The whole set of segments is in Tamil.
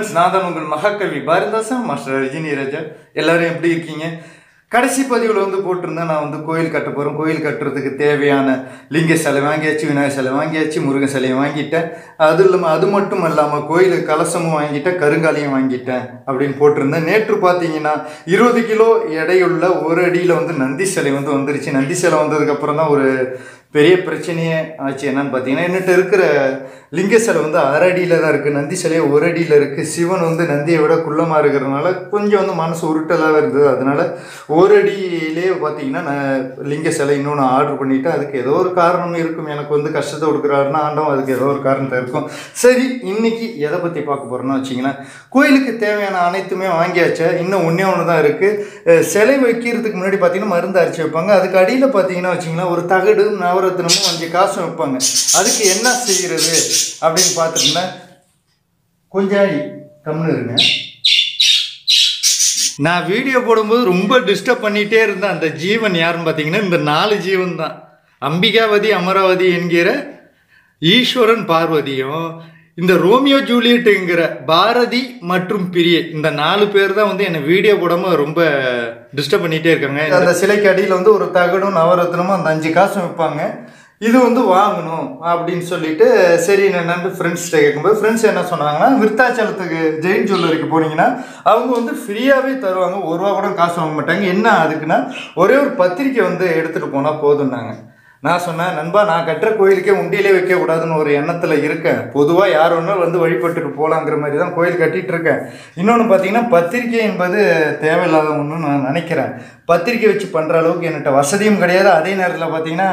ஃப்ரெண்ட்ஸ், நான் தான் உங்கள் மகாகவி பாரதிதாசன் மாஸ்டர் ரஜினி ராஜா. எல்லாரும் எப்படி இருக்கீங்க? கடைசி பதிவில் வந்து போட்டிருந்தேன், நான் வந்து கோயில் கட்ட போகிறேன். கோயில் கட்டுறதுக்கு தேவையான லிங்க சிலை வாங்கியாச்சு, விநாயகர் சிலை வாங்கியாச்சு, முருகன் சிலையை வாங்கிட்டேன். அது மட்டும் இல்லாமல் கோயிலுக்கு கலசமும் வாங்கிட்டேன், கருங்காலையும் வாங்கிட்டேன் அப்படின்னு போட்டிருந்தேன். நேற்று பார்த்தீங்கன்னா 20 கிலோ எடையுள்ள ஒரு அடியில் வந்து நந்தி சிலை வந்து வந்துருச்சு. நந்தி சிலை வந்ததுக்கப்புறம் தான் ஒரு பெரிய பிரச்சனையே ஆச்சு. என்னன்னு பார்த்தீங்கன்னா, என்கிட்ட இருக்கிற லிங்க சிலை வந்து 1/2 அடியில் தான் இருக்குது, நந்தி சிலையை 1 அடியில் இருக்குது. சிவன் வந்து நந்தியை விட குள்ளமாக இருக்கிறதுனால கொஞ்சம் வந்து மனசு உருட்டலாக இருந்தது. அதனால் 1 அடியிலே பார்த்தீங்கன்னா நான் லிங்க சிலை இன்னொன்று ஆர்டர் பண்ணிவிட்டேன். அதுக்கு ஏதோ ஒரு காரணம் இருக்கும். எனக்கு வந்து கஷ்டத்தை கொடுக்குறாருன்னா ஆண்டவன் அதுக்கு ஏதோ ஒரு காரணத்தை இருக்கும். சரி, இன்னைக்கு எதை பற்றி பார்க்க போகிறோன்னா வச்சிங்கன்னா, கோயிலுக்கு தேவையான அனைத்துமே வாங்கியாச்சு. இன்னும் ஒன்று தான் இருக்குது. சிலை வைக்கிறதுக்கு முன்னாடி பார்த்தீங்கன்னா மருந்து அரைச்சி வைப்பாங்க. அதுக்கு அடியில் பார்த்தீங்கன்னா வச்சிங்கன்னா ஒரு தகடு நவரத்தினமும் 5 காசும் வைப்பாங்க. அதுக்கு என்ன செய்கிறது அப்படின்னு பார்த்துட்டுனா கொஞ்சம் கம்னு இருங்க. நான் வீடியோ போடும்போது ரொம்ப டிஸ்டர்ப் பண்ணிகிட்டே இருந்தேன். அந்த ஜீவன் யாருன்னு பார்த்தீங்கன்னா இந்த 4 ஜீவன் தான். அம்பிகாவதி, அமராவதி என்கிற ஈஸ்வரன் பார்வதியும், இந்த ரோமியோ ஜூலியட்டுங்கிற பாரதி மற்றும் பிரியை, இந்த 4 பேர் தான் வந்து என்னை வீடியோ போடாமல் ரொம்ப டிஸ்டர்ப் பண்ணிகிட்டே இருக்காங்க. அந்த சிலைக்கு அடியில் வந்து ஒரு தகடும் நவரத்னமும் அந்த 5 காசும் வைப்பாங்க. இது வந்து வாங்கணும் அப்படின்னு சொல்லிட்டு சரி நான் ஃப்ரெண்ட்ஸ்கிட்ட கேட்கும்போது ஃப்ரெண்ட்ஸ் என்ன சொன்னாங்கன்னா, விருத்தாச்சலத்துக்கு ஜெயின் ஜுவல்லரிக்கு போனீங்கன்னா அவங்க வந்து ஃப்ரீயாகவே தருவாங்க, 1 ரூபா கூட காசு வாங்க மாட்டாங்க. என்ன அதுக்குன்னா ஒரே ஒரு பத்திரிக்கை வந்து எடுத்துகிட்டு போனால் போதும்னாங்க. நான் சொன்னேன், நண்பா, நான் கட்டுற கோயிலுக்கே உண்டியிலே வைக்கக்கூடாதுன்னு ஒரு எண்ணத்தில் இருக்கேன். பொதுவாக யார் ஒன்றும் வந்து வழிபட்டுட்டு போகலாங்கிற மாதிரி தான் கோயில் கட்டிகிட்டு இருக்கேன். இன்னொன்று பார்த்தீங்கன்னா, பத்திரிக்கை என்பது தேவையில்லாத ஒன்று நான் நினைக்கிறேன். பத்திரிக்கை வச்சு பண்ணுற அளவுக்கு என்கிட்ட வசதியும் கிடையாது. அதே நேரத்தில் பார்த்தீங்கன்னா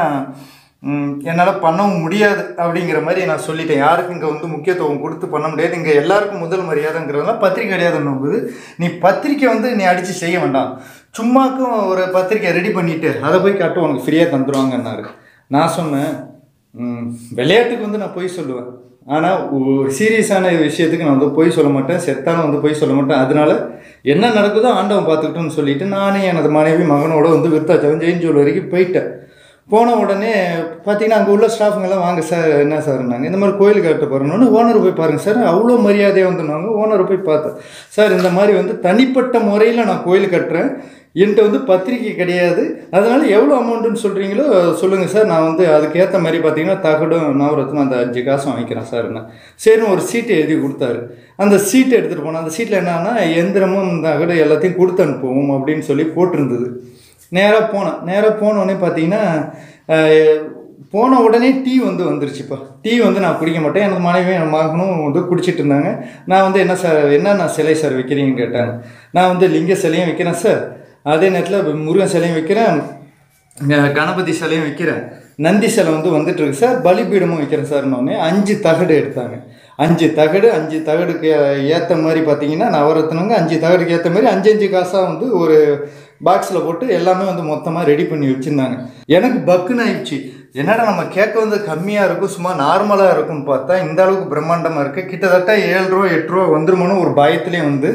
என்னால் பண்ணவும் முடியாது அப்படிங்கிற மாதிரி நான் சொல்லிட்டேன். யாருக்கும் இங்கே வந்து முக்கியத்துவம் கொடுத்து பண்ண முடியாது. இங்கே எல்லாருக்கும் முதல் மரியாதைங்கிறதுனால பத்திரிக்கை கிடையாதுன்னும்போது நீ பத்திரிக்கை வந்து நீ அடித்து செய்ய வேண்டாம், சும்மாக்கும் ஒரு பத்திரிக்கை ரெடி பண்ணிவிட்டு அதை போய் காட்டு, உனக்கு ஃப்ரீயாக தந்துடுவாங்கன்னாரு. நான் சொன்னேன், விளையாட்டுக்கு வந்து நான் பொய் சொல்லுவேன், ஆனால் ஒரு சீரியஸான விஷயத்துக்கு நான் வந்து பொய் சொல்ல மாட்டேன், செத்தாலும் வந்து பொய் சொல்ல மாட்டேன். அதனால என்ன நடக்குதோ ஆண்டவன் பார்த்துக்கிட்டோன்னு சொல்லிட்டு நானே எனது மனைவி மகனோட வந்து விருத்தாச்சலம் ஜெயின் ஜுவல்லரிக்கு போயிட்டேன். போன உடனே பார்த்தீங்கன்னா அங்கே உள்ள ஸ்டாஃபுங்கெல்லாம், வாங்க சார், என்ன சார்னாங்க, இந்த மாதிரி கோயில் கட்ட போகிறோன்னு. ஓனர் போய் பாருங்கள் சார், அவ்வளோ மரியாதையாக வந்துனாங்க. ஓனரை போய் பார்த்தேன், சார் இந்த மாதிரி வந்து தனிப்பட்ட முறையில் நான் கோயில் கட்டுறேன், என்கிட்ட வந்து பத்திரிக்கை கிடையாது, அதனால் எவ்வளோ அமௌண்ட்டுன்னு சொல்கிறீங்களோ சொல்லுங்கள் சார், நான் வந்து அதுக்கேற்ற மாதிரி பார்த்தீங்கன்னா தகடும் நவரத்தும் அந்த 5 காசும் வாங்கிக்கிறேன் சார்ண்ணா. சரின்னு ஒரு சீட்டை எழுதி கொடுத்தாரு. அந்த சீட்டை எடுத்துகிட்டு போனேன். அந்த சீட்டில் என்னன்னா எந்திரமும் தகடு எல்லாத்தையும் கொடுத்து அனுப்புவோம் அப்படின்னு சொல்லி போட்டிருந்தது. நேராக போனோடனே பார்த்தீங்கன்னா போன உடனே டீ வந்து வந்துருச்சுப்பா. டீ வந்து நான் குடிக்க மாட்டேன், எனக்கு மனைவியும் என் மகனும் வந்து குடிச்சிட்டு இருந்தாங்க. நான் வந்து என்ன சார், என்னென்ன சிலை சார் வைக்கிறீங்கன்னு கேட்டாங்க. நான் வந்து லிங்க சிலையும் வைக்கிறேன் சார், அதே நேரத்தில் முருகன் சிலையும் வைக்கிறேன், கணபதி சிலையும் வைக்கிறேன், நந்தி சிலை வந்து வந்துட்டுருக்கு சார், பலிபீடமும் வைக்கிறேன் சார்னோடனே 5 தகடு எடுத்தாங்க. 5 தகடுக்கு ஏற்ற மாதிரி பார்த்தீங்கன்னா நவரத்னங்க 5 தகடுக்கு ஏற்ற மாதிரி 5 காசாக வந்து ஒரு பாக்ஸில் போட்டு எல்லாமே வந்து மொத்தமாக ரெடி பண்ணி வச்சுருந்தாங்க. எனக்கு பக்குன்னு ஆயிடுச்சு. என்னடா நம்ம கேட்க வந்து கம்மியாக இருக்கும், சும்மா நார்மலாக இருக்கும்னு பார்த்தா இந்த அளவுக்கு பிரம்மாண்டமாக இருக்குது. கிட்டத்தட்ட 7 ரூபா 8 ரூபா வந்துருமோன்னு ஒரு பயத்துலேயே வந்து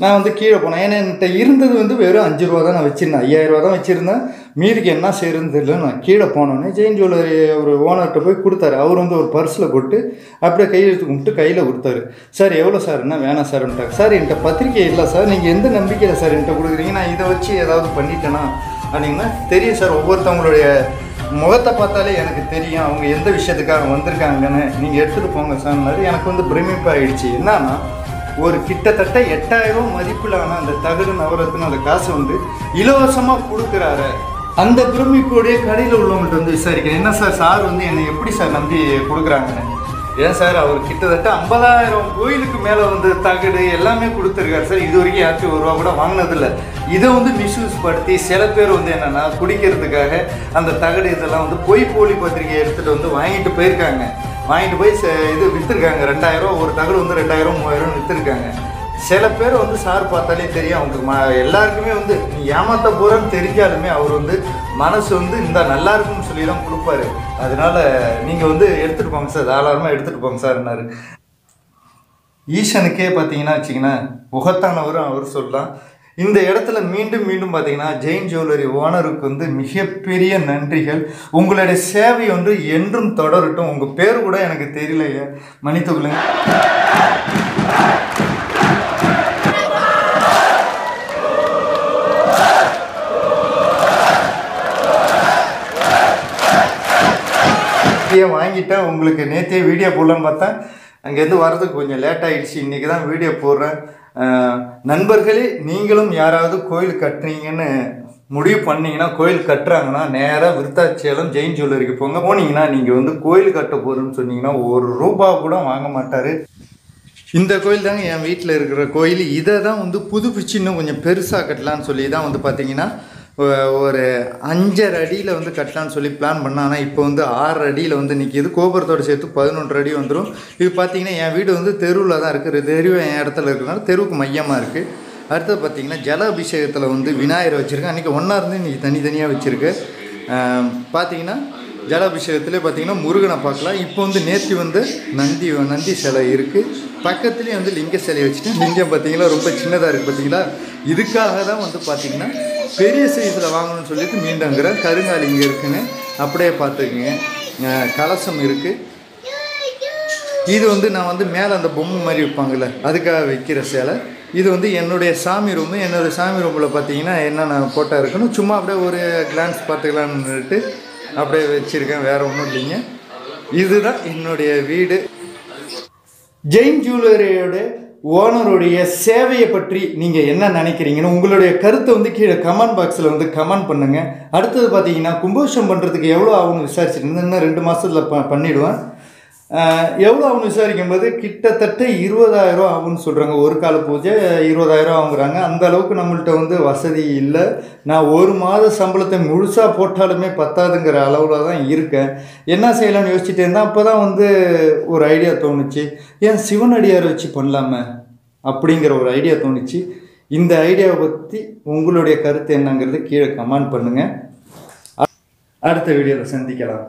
நான் வந்து கீழே போனேன். ஏன்னா என்கிட்ட இருந்தது வந்து வெறும் 5 ரூபா தான் நான் வச்சுருந்தேன், 5000 ரூபா தான் வச்சுருந்தேன். மீதிக்கு என்ன செய்யறதுன்னு தெரியல. நான் கீழே போனோன்னே ஜெயின் ஜுவல்லரி ஒரு ஓனர்கிட்ட போய் கொடுத்தாரு. அவர் வந்து ஒரு பர்ஸில் போட்டு அப்படியே கையெழுத்து கும்பிட்டு கையில் கொடுத்தாரு. சார் எவ்வளோ சார், என்ன வேணாம் சார்ன்ட்டார். சார் என்கிட்ட பத்திரிக்கை இல்லை சார், நீங்கள் எந்த நம்பிக்கையில் சார் என்கிட்ட கொடுக்குறீங்க, நான் இதை வச்சு ஏதாவது பண்ணிட்டேனா அப்படின்னா, தெரியும் சார், ஒவ்வொருத்தவங்களுடைய முகத்தை பார்த்தாலே எனக்கு தெரியும் அவங்க எந்த விஷயத்துக்காக வந்திருக்காங்கன்னு, நீங்கள் எடுத்துகிட்டு போங்க சார்னாரு. எனக்கு வந்து பிரமிப்பாகிடுச்சு. என்னன்னா, ஒரு கிட்டத்தட்ட 8000 ரூபா மதிப்பிலான அந்த தகடு நவரத்தின அந்த காசு வந்து இலவசமாக கொடுக்குறாரு. அந்த பிரமிப்போடைய கடையில் உள்ளவங்கள்ட்ட வந்து விசாரிக்கிறேன், என்ன சார் வந்து என்னை எப்படி சார் நம்பி கொடுக்குறாங்கன்னு. ஏன் சார், அவர் கிட்டத்தட்ட 50,000 கோயிலுக்கு மேலே வந்து தகடு எல்லாமே கொடுத்துருக்காரு சார், இது வரைக்கும் யாச்சும் 1 ரூபா கூட வாங்கினதில்லை. இதை வந்து மிஸ்யூஸ் படுத்தி சில பேர் வந்து என்னென்னா குடிக்கிறதுக்காக அந்த தகடு இதெல்லாம் வந்து போலி பத்திரிகை எடுத்துகிட்டு வந்து வாங்கிட்டு போயிருக்காங்க. வாங்கிட்டு போய் இது விற்றுருக்காங்க. 2000 ரூபா ஒரு தகடு வந்து 2000 3000 விற்றுருக்காங்க. சில பேர் வந்து சார் பார்த்தாலே தெரியும் அவங்களுக்கு எல்லாருக்குமே வந்து நீ ஏமாற்ற போகிறன்னு தெரிஞ்சாலுமே அவர் வந்து மனசு வந்து இந்த நல்லா இருக்குன்னு சொல்லி தான் கொடுப்பாரு. அதனால நீங்கள் வந்து எடுத்துகிட்டு போங்க சார், தாராளமாக எடுத்துகிட்டு போங்க சார்னாரு. ஈசனுக்கே பார்த்தீங்கன்னா வச்சிங்கன்னா உகத்தானவரும் அவர் சொல்லலாம். இந்த இடத்துல மீண்டும் பார்த்தீங்கன்னா ஜெயின் ஜுவல்லரி ஓனருக்கு வந்து மிகப்பெரிய நன்றிகள். உங்களுடைய சேவை வந்து என்றும் தொடரட்டும். உங்கள் பேர் கூட எனக்கு தெரியலையே, மன்னித்துக்கொள்ளுங்க. வாங்கிட்டேன். உங்களுக்கு நேற்றே வீடியோ போடலான்னு பார்த்தேன், அங்கேருந்து வரதுக்கு கொஞ்சம் லேட் ஆகிடுச்சு. இன்றைக்கி தான் வீடியோ போடுறேன். நண்பர்களே, நீங்களும் யாராவது கோயில் கட்டுறீங்கன்னு முடிவு பண்ணிங்கன்னா, கோயில் கட்டுறாங்கன்னா நேராக விருத்தாச்சலம் ஜெயின் ஜுவல்லரிக்கு போனீங்கன்னா நீங்கள் வந்து கோயில் கட்ட போகிறோன்னு சொன்னீங்கன்னா ₹1 கூட வாங்க மாட்டார். இந்த கோயில் தாங்க என் வீட்டில் இருக்கிற கோயில். இதை தான் வந்து புதுப்பிச்சு இன்னும் கொஞ்சம் பெருசாக கட்டலான்னு சொல்லி தான் வந்து பார்த்திங்கன்னா ஒரு 5.5 அடியில் வந்து கட்டலான்னு சொல்லி பிளான் பண்ணேன். ஆனால் இப்போ வந்து 6 அடியில் வந்து நிற்கிது. கோபுரத்தோடு சேர்த்து 11 அடி வந்துடும். இது பார்த்திங்கன்னா என் வீடு வந்து தெருவில் தான் இருக்குது. தெரு என் இடத்துல இருக்கிறதுனால தெருவுக்கு மையமாக இருக்குது. அடுத்தது பார்த்திங்கன்னா ஜல அபிஷேகத்தில் வந்து விநாயகர் வச்சுருக்கேன். அன்றைக்கி ஒன்றா இருந்து இன்றைக்கி தனித்தனியாக வச்சுருக்கேன். பார்த்திங்கன்னா ஜல அபிஷேகத்திலே பார்த்திங்கன்னா முருகனை பார்க்கலாம். இப்போ வந்து நேற்று வந்து நந்தி சிலை இருக்குது. பக்கத்துலேயே வந்து லிங்க சிலையை வச்சுட்டு, லிங்கம் பார்த்திங்கன்னா ரொம்ப சின்னதாக இருக்குது பார்த்திங்களா. இதுக்காக தான் வந்து பார்த்திங்கன்னா பெரிய சைஸில் வாங்கணும்னு சொல்லிட்டு மீண்டங்கிற கருங்காலி இங்கே இருக்குன்னு அப்படியே பார்த்துக்குங்க. கலசம் இருக்குது. இது வந்து நான் வந்து மேலே அந்த பொம்மை மாதிரி வைப்பாங்கள்ல, அதுக்காக வைக்கிற சேலை. இது வந்து என்னுடைய சாமி ரூமு. என்னுடைய சாமி ரூமில் பார்த்தீங்கன்னா என்னென்ன ஃபோட்டோ இருக்குன்னு சும்மா அப்படியே ஒரு கிளான்ஸ் பார்த்துக்கலான்னுட்டு அப்படியே வச்சுருக்கேன். வேறு ஒன்றும் இல்லைங்க. இதுதான் என்னுடைய வீடு. ஜெயின் ஜுவல்லரியோட ஓனருடைய சேவையை பற்றி நீங்கள் என்ன நினைக்கிறீங்கன்னு உங்களுடைய கருத்தை வந்து கீழே கமெண்ட் பாக்ஸில் வந்து கமெண்ட் பண்ணுங்கள். அடுத்தது பார்த்தீங்கன்னா கும்பாபிஷேகம் பண்ணுறதுக்கு எவ்வளோ ஆகும்னு விசாரிச்சுருந்தேன். இன்னும் 2 மாதத்தில் பண்ணிவிடுவேன். எவ்வளோ ஆகும்னு விசாரிக்கும் போது கிட்டத்தட்ட 20,000 ஆகும்னு சொல்கிறாங்க. ஒரு கால பூஜை 20,000 ஆகுறாங்க. அந்த அளவுக்கு நம்மள்கிட்ட வந்து வசதி இல்லை. நான் 1 மாத சம்பளத்தை முழுசாக போட்டாலுமே பத்தாதுங்கிற அளவில் தான் இருக்கேன். என்ன செய்யலாம்னு யோசிச்சுட்டே இருந்தால் அப்போ தான் வந்து ஒரு ஐடியா தோணுச்சு. ஏன் சிவனடியார் வச்சு பண்ணலாமே அப்படிங்கிற ஒரு ஐடியா தோணுச்சு. இந்த ஐடியாவை பற்றி உங்களுடைய கருத்து என்னங்கிறது கீழே கமெண்ட் பண்ணுங்கள். அடுத்த வீடியோவில் சந்திக்கலாம்.